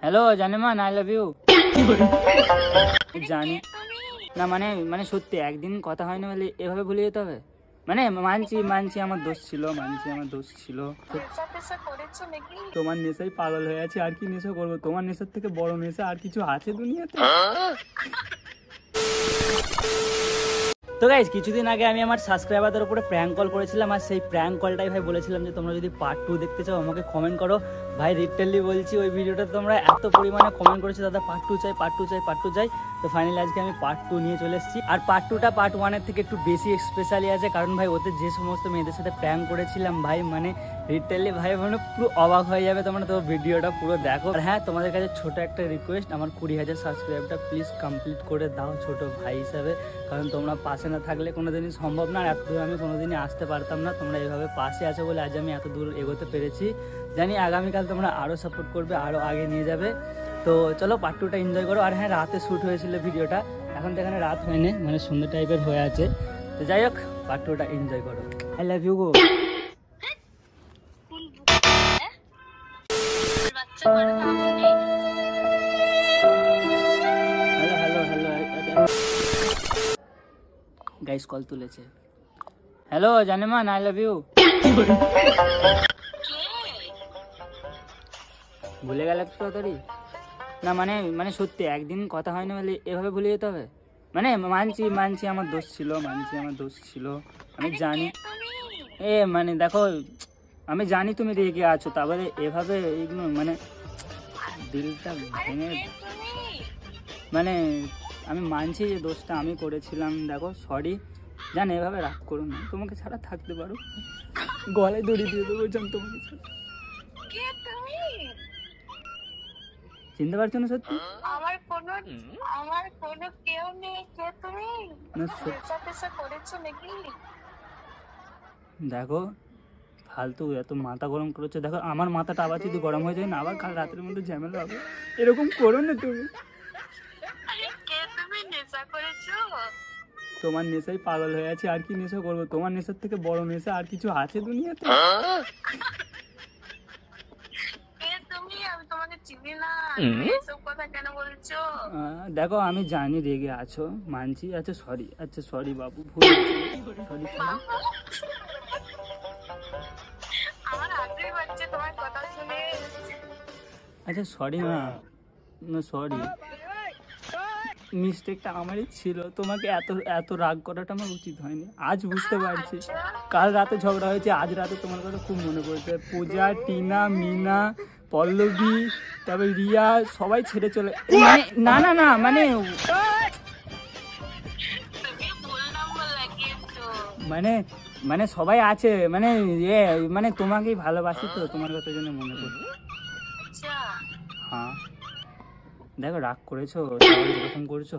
Hello জানেমান, I love you. জানি না, মানে মানে সত্যি একদিন কথা হয় না বলে এভাবে ভুলে যেতে হবে? মানে মানছি মানছি আমার দোষ ছিল, মানছি আমার দোষ ছিল। তোমার নেশাই পাগল হয়ে আছে, আর কি নেশা করবো? তোমার নেশার থেকে বড় নেশা আর কিছু আছে দুনিয়াতে? তো গাইস, কিছুদিন আগে আমি আমার সাবস্ক্রাইবারদের উপরে প্র্যাঙ্ক কল করেছিলাম, আর সেই প্র্যাঙ্ক কলটাই ভাই বলেছিলাম যে তোমরা যদি পার্ট 2 দেখতে চাও আমাকে কমেন্ট করো। ভাই রিটেলি বলছি, ওই ভিডিওটা তোমরা এত পরিমাণে কমেন্ট করেছো, দাদা পার্ট 2 চাই, পার্ট 2 চাই, পার্ট 2 চাই। তো ফাইনালি আজকে আমি পার্ট 2 নিয়ে চলে এসেছি। আর পার্ট 2টা পার্ট 1-এর থেকে একটু বেশি স্পেশালি আছে, কারণ ভাই ওতে যে সমস্ত মেয়েদের সাথে প্র্যাঙ্ক করেছিলাম ভাই, মানে রিটেলি ভাই মানে পুরো অবাক হয়ে যাবে তোমরা। তো ভিডিওটা পুরো দেখো। আর হ্যাঁ, তোমাদের কাছে ছোট একটা রিকোয়েস্ট, আমার 20,000 সাবস্ক্রাইবটা প্লিজ কমপ্লিট করে দাও ছোট ভাই হিসাবে, কারণ তোমরা পাশে না থাকলে কোনোদিনই সম্ভব না, আর এত দূর আমি কোনোদিনই আসতে পারতাম না। তোমরা এইভাবে পাশে আছো বলে আজ আমি এত দূর এগোতে পেরেছি। জানি আগামীকাল তোমরা আরও সাপোর্ট করবে, আরও আগে নিয়ে যাবে। তো চলো পার্ট 2টা এনজয় করো। আর হ্যাঁ, রাতে শ্যুট হয়েছিল ভিডিওটা, এখন তো এখানে রাত হয়নি, মানে সন্ধ্যে টাইপের হয়ে আছে। তো যাই হোক, পার্ট 2টা এনজয় করো। আই লাভ ইউ গো। Hello hello hello guys, call তুলেছে। হ্যালো জানেমান, আই লাভ ইউ। ভুলে গেলে তো তাড়াতাড়ি? না মানে মানে সত্যি একদিন কথা হয় না বলে এভাবে ভুলে যেতে হবে? মানে মানছি মানছি আমার দোষ ছিল, মানছি আমার দোষ ছিল, আমি জানি। মানে দেখো, আমি জানি তুমি রেগে আছো, তারপরে এভাবে এগুলো মানে দিলটা ভেঙে, মানে আমি মানছি যে দোষটা আমি করেছিলাম। দেখো সরি, জান এভাবে রাগ করো না, তোমাকে ছাড়া থাকতে পারো, গলায় দড়ি দিয়ে দেবো জান তোমাকে ছাড়া। চিনতে পারছো না সত্যি? আমার কোনো কেউ নেই, কে তুমি? করেছো নাকি? দেখো ফালতু এত মাথা গরম করেছো, দেখো আমার মাথাটা আবার যদি গরম হয়ে যায় না, আবার কাল রাতের মধ্যে ঝামেলা হবে। এরকম করো না তুমি। তোমার নেশাই পাগল হয়ে আছে, আর কি নেশা করবো? তোমার নেশার থেকে বড় নেশা আর কিছু আছে দুনিয়াতে? দেখো আমি জানি রেগে আছো, মানছি। আচ্ছা সরি, আচ্ছা সরি বাবু, ভুল সরি। আচ্ছা সরি না, সরি, মিস্টেকটা আমারই ছিল। তোমাকে এত এত রাগ করাটা আমার উচিত হয়নি, আজ বুঝতে পারছি। কাল রাতে ঝগড়া হয়েছে, আজ রাতে তোমার কথা খুব মনে পড়ছে। পূজা, টিনা, মিনা, পল্লবী, তারপরে রিয়া, সবাই ছেড়ে চলে, মানে না না না মানে মানে মানে সবাই আছে, মানে মানে তোমাকেই ভালোবাসি তো, তোমার কথার জন্য মনে পড়ছে। হ্যাঁ দেখো রাগ করেছো, এরকম করছো।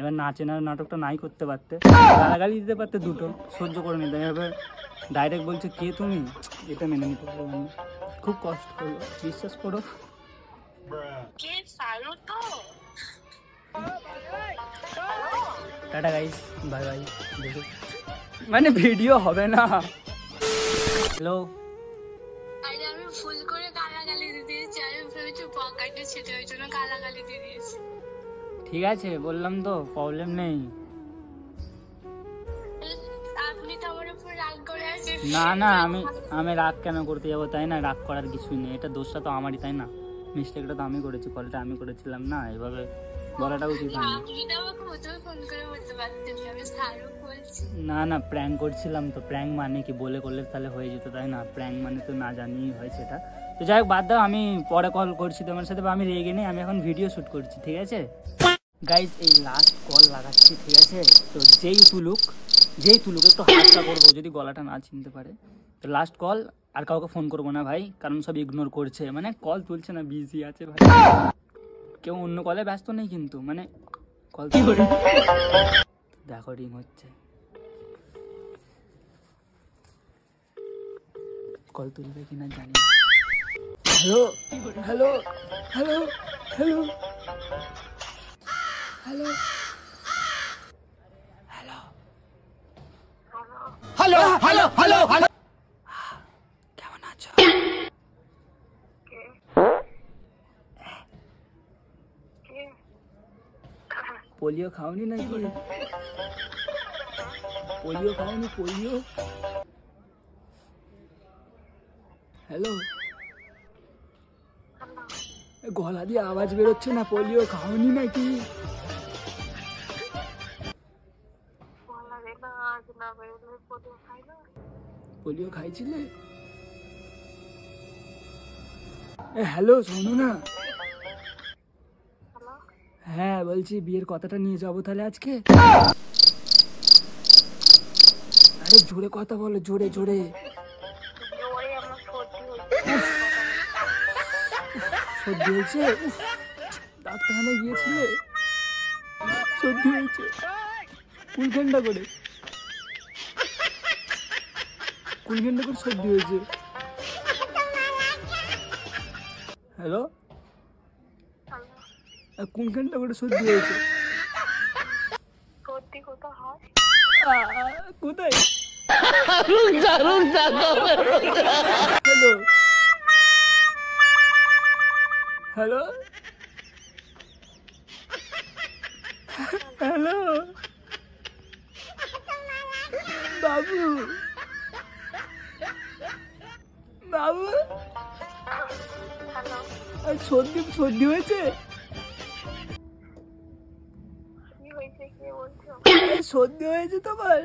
এবার নাচেনার নাটকটা নাই করতে পারতে, গালাগালি দিতে পারতে, দুটো সহ্য করে নিতে। এবার ডাইরেক্ট বলছে কে তুমি, এটা মেনে নিতে পারবো না। খুব কষ্ট হলো, বিশ্বাস করো। Tata guys, bye bye. দেখো মানে ভিডিও হবে না। হ্যালো, আমি ভুল করে গালাগালি দিয়েছি, আমি ভেবেছি পকেটে ছেটে, ওই জন্য গালাগালি দিয়ে দিয়েছি। ঠিক আছে বললাম তো, প্রবলেম নেই। আপনি তো আমার উপর রাগ করে আছেন। না না, আমি রাগ কেন করতে যাবো? তাই না, রাগ করার কিছুই নেই, এটা দোষটা তো আমারই, তাই না? মিস্টেকটা তো আমি করেছি, কলটা আমি করেছিলাম না, এভাবে বলাটা উচিত হয়নি। না না, প্র্যাঙ্ক করছিলাম তো, প্র্যাঙ্ক মানে কি বলে করলে তাহলে হয়ে যেত, তাই না? প্র্যাঙ্ক মানে তো না জানিই হয় সেটা। তো যাই হোক বাদ দাও, আমি পরে কল করছি তোমার সাথে, বা আমি রেগে নেই, আমি এখন ভিডিও শ্যুট করছি, ঠিক আছে গাইজ? এই লাস্ট কল লাগাচ্ছি, ঠিক আছে? তো যেই তুলুক একটু হাতটা করবো, যদি গলাটা না চিনতে পারে। তো লাস্ট কল, আর কাউকে ফোন করবো না ভাই, কারণ সব ইগনোর করছে, মানে কল তুলছে না, বিজি আছে ভাই। কেউ অন্য কলে ব্যস্ত নেই কিন্তু, মানে কল দেখো রিং হচ্ছে, কল তুলবে কিনা জানি না। Hello hello hello hello hello hello hello hello hello, কেমন আছো? পোলিও খাওনি নাকি? পোলিও খাওনি? পোলিও? হ্যালো, গলা দিয়ে আওয়াজ বেরোচ্ছে না, পোলিও খাওনি নাকি? পোলিও খাইছিলে? হ্যালো, শোনো না। হ্যাঁ বলছি বিয়ের কথাটা নিয়ে যাবো তাহলে আজকে। আরে জোরে কথা বলো, জোরে জোরে। সর্দি হয়েছে? ডাক্তারখানায় গিয়েছিলে? সর্দি হয়েছে কোন ঘন্টা করে? কোন ঘন্টা করে সর্দি হয়েছে? হ্যালো, কোন ঘন্টা করে সর্দি হয়েছে? কোথায়? হ্যালো, হ্যালো, হ্যালো বাবু, বাবু সর্দি সর্দি হয়েছে? সর্দি হয়েছে তোমার?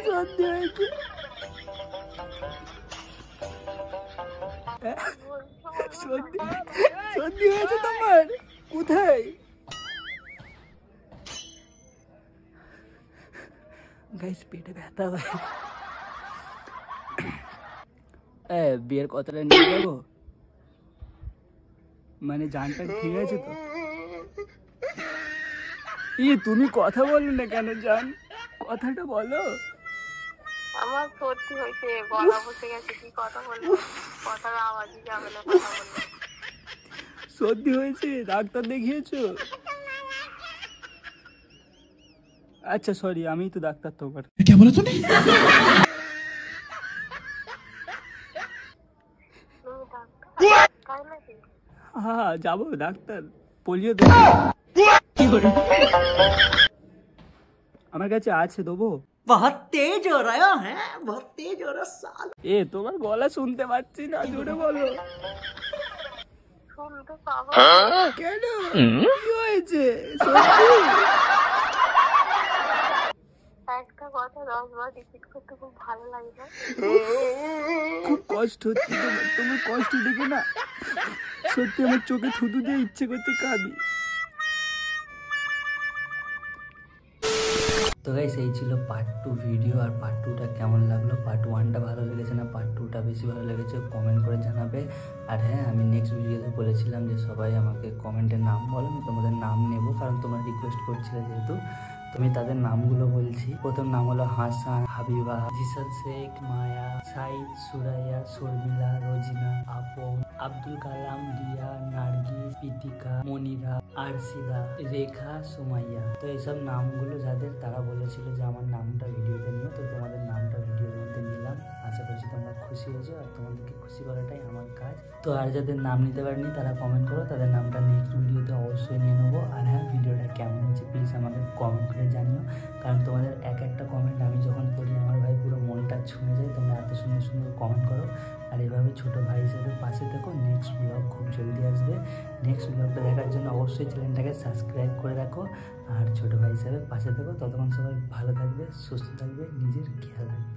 সর্দি হয়েছে? সর্দি সর্দি হয়েছে তোমার? কোথায়? গাইস পেটে ব্যথা হয়। বিয়ের কথাটা নিয়ে যাবো মানে জানটা ঠিক আছে তো? তুমি কথা বলো না কেন জান, কথাটা বলো। আমার সর্দি হয়েছে, গলা বসে গেছে, কি কথা বলবো, কথার আওয়াজই যাবে না, কথা বলবো। সর্দি হয়েছে, ডাক্তার দেখিয়েছো? আচ্ছা সরি, আমি তো ডাক্তার তো कर क्या बोला तूने? हाँ যাবো ডাক্তার, পোলিও দেবো। আমার কাছে আছে, দেবো। बहुत तेज हो रहा है, बहुत तेज हो रहा साल। তোমার গলা শুনতে পাচ্ছি না, জোরে বলো। শুনতে পাবো কেন? কি হয়েছে? সত্যি? একটা কথা 10 বার রিপিট করতে খুব ভালো লাগে না? খুব কষ্ট হচ্ছে তোমার কষ্ট দেখে না সত্যি আমার চোখে থুতু দিয়ে ইচ্ছে করতে কাঁদি। তো গাইস এই ছিল পার্ট 2 ভিডিও। আর পার্ট 2টা কেমন লাগলো, পার্ট 1টা ভালো লেগেছে না পার্ট 2টা বেশি ভালো লেগেছে কমেন্ট করে জানাবে। আর হ্যাঁ, আমি নেক্সট ভিডিওতে বলেছিলাম যে সবাই আমাকে কমেন্টে নাম বলো, আমি তোমাদের নাম নেব, কারণ তোমরা রিকোয়েস্ট করছিলে যেহেতু। তুমি তাদের নামগুলো বলছি। প্রথম নাম হলো হাসান, হাবিবা, জিসান শেখ, মায়া, সাইদ, সুরাইয়া, শর্মিলা, রোজিনা, আপন, আব্দুল কালাম, রিয়া, নার্গিস, পিতিকা, মনিরা, আরশিদা, রেখা, সুমাইয়া। তো এইসব নামগুলো যাদের, তারা বলেছিল যে আমার নামটা ভিডিওতে নিও, তো তোমাদের নামটা ভিডিওর মধ্যে নিলাম। আশা করছি তোমরা খুশি হয়েছো, আর তোমাদেরকে খুশি করাটাই আমার কাজ। তো আর যাদের নাম নিতে পারেনি তারা কমেন্ট করো, তাদের নামটা নেক্সট ভিডিওতে অবশ্যই নিয়ে নেবো। আর হ্যাঁ, ভিডিওটা কেমন হচ্ছে প্লিজ আমাকে কমেন্ট করে জানিও, কারণ তোমাদের এক একটা কমেন্ট আমি যখন পড়ি আমার ভাই পুরো মনটা ছুঁয়ে যায়। তোমরা এত সুন্দর সুন্দর কমেন্ট করো, আর এভাবে ছোটো ভাই হিসেবে পাশে থেকো। নেক্সট ব্লগ খুব জলদি আসবে। নেক্সট ব্লগটা দেখার জন্য অবশ্যই চ্যানেলটাকে সাবস্ক্রাইব করে রাখো, আর ছোটো ভাই হিসেবে পাশে থেকো। ততক্ষণ সবাই ভালো থাকবে, সুস্থ থাকবে, নিজের খেয়াল রাখবে।